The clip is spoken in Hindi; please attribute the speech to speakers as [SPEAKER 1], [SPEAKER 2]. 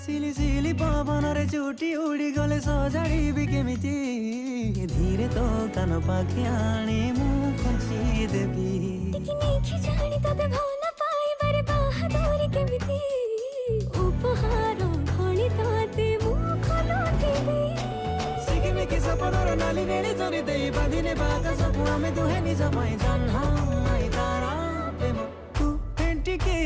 [SPEAKER 1] सिली सिली पवन रे चुटी उड़ी गले सजाड़ी केमिति धीरे तो कान पाखे आनी मु खुंची देवी
[SPEAKER 2] देखि जानी तते भवना पाइबारे बाहादुरी केमिति उपहार भणी तते मु खोलुथिबी
[SPEAKER 1] सिकिमिकी सपनर नाली नेली तरी देई बांधिने बाकसकु आमे दुहे निज पई जन्म तारा प्रेम तू एंटिकी